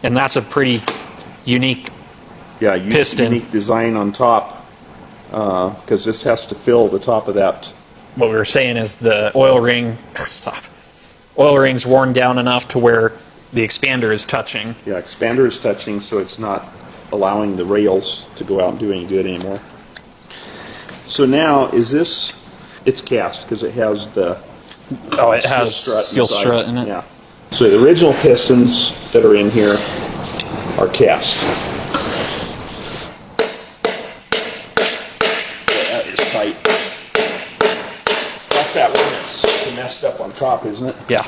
And that's a pretty unique piston. Unique design on top, because this has to fill the top of that. What we were saying is the oil ring, oil ring's worn down enough to where the expander is touching. Yeah, expander is touching, so it's not allowing the rails to go out and do any good anymore. So now, is this, it's cast because it has the it has steel strut in it. Yeah. So the original pistons that are in here are cast. That is tight. That's that one that's messed up on top, isn't it? Yeah.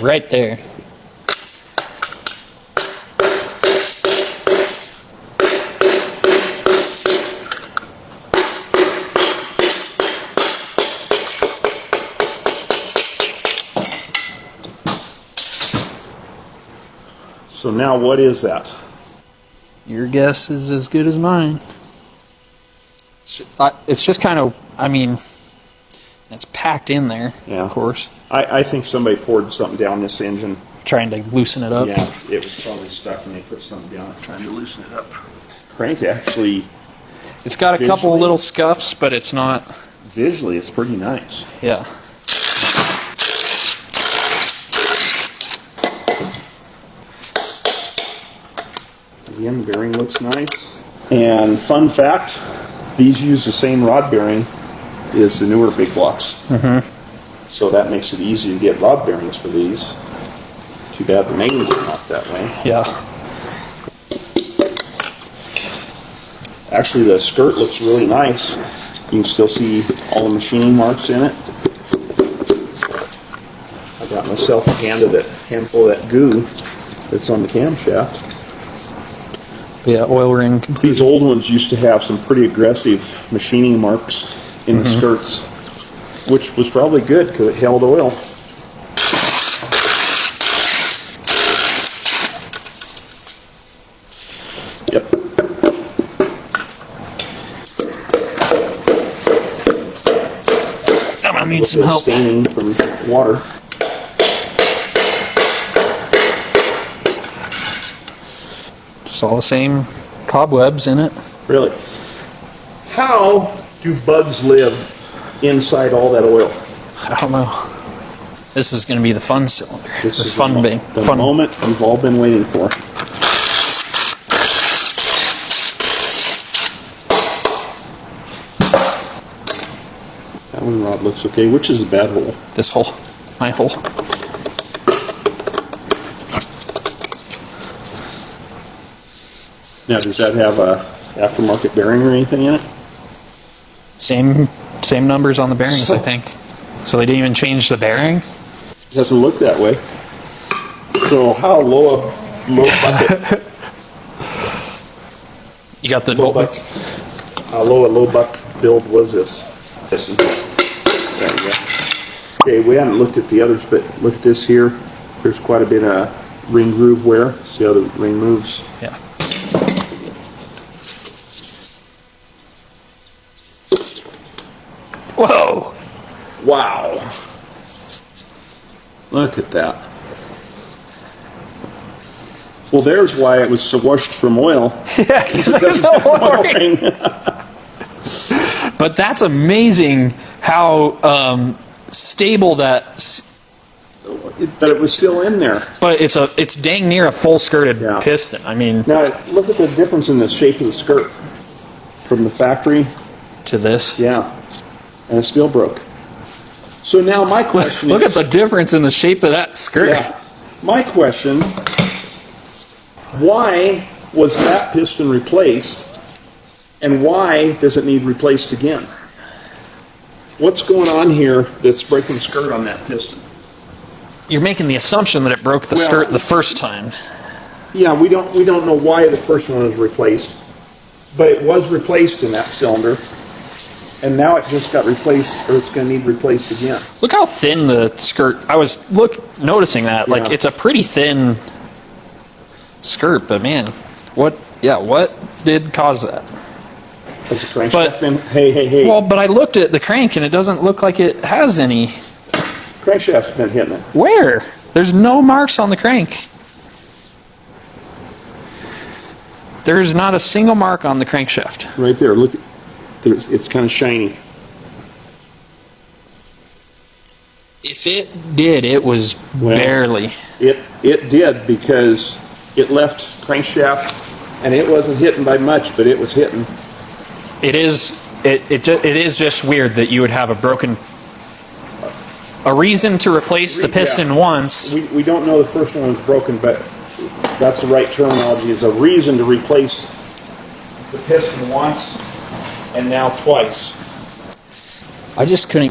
Right there. So now what is that? Your guess is as good as mine. It's just kind of, I mean, it's packed in there, of course. I think somebody poured something down this engine. Trying to loosen it up. Yeah, it was probably stuck and they put something down it, trying to loosen it up. Crank actually... It's got a couple little scuffs, but it's not... Visually, it's pretty nice. Yeah. Again, the bearing looks nice. And fun fact, these use the same rod bearing as the newer big blocks. So that makes it easy to get rod bearings for these. Too bad the names are not that way. Yeah. Actually, the skirt looks really nice. You can still see all the machining marks in it. I got myself a handful of that goo that's on the camshaft. Yeah, oil ring complete. These old ones used to have some pretty aggressive machining marks in the skirts, which was probably good because it held oil. Yep. I'm gonna need some help. Staining from water. Just all the same cobwebs in it. Really? How do bugs live inside all that oil? I don't know. This is going to be the fun cylinder. This is fun the moment we've all been waiting for. That one rod looks okay. Which is the bad hole? This hole. My hole. Now, does that have a aftermarket bearing or anything in it? Same numbers on the bearings, I think. So they didn't even change the bearing? It doesn't look that way. So how low bucket? You got the Low buck. How low a low buck build was this? There you go. Okay, we haven't looked at the others, but look at this here. There's quite a bit of ring groove wear. See how the ring moves? Yeah. Whoa! Wow. Look at that. Well, there's why it was so washed from oil. Yeah, because it doesn't have an oil ring. But that's amazing how stable that it was still in there. But it's dang near a full skirted piston. I mean, now look at the difference in the shape of the skirt from the factory to this. Yeah, and it still broke. So now my question look is... Look at the difference in the shape of that skirt. Yeah. My question, why was that piston replaced, and why does it need replaced again? What's going on here that's breaking the skirt on that piston? You're making the assumption that it broke the skirt the first time. Yeah, we don't know why the first one was replaced, but it was replaced in that cylinder. And now it just got replaced, or it's going to need replaced again. Look how thin the skirt. I was noticing that. Yeah. Like, it's a pretty thin skirt, but man, what did cause that? Has the crankshaft But- been? Hey. Well, but I looked at the crank and it doesn't look like it has any. Crankshaft's been hitting it. Where? There's no marks on the crank. There's not a single mark on the crankshaft. Right there. Look, it's kind of shiny. If it did, it was Well- barely. It did because it left crankshaft, and it wasn't hitting by much, but it was hitting. It is just weird that you would have a reason to replace the piston Yeah. once. We don't know the first one was broken, but that's the right terminology. Is a reason to replace the piston once and now twice. I just couldn't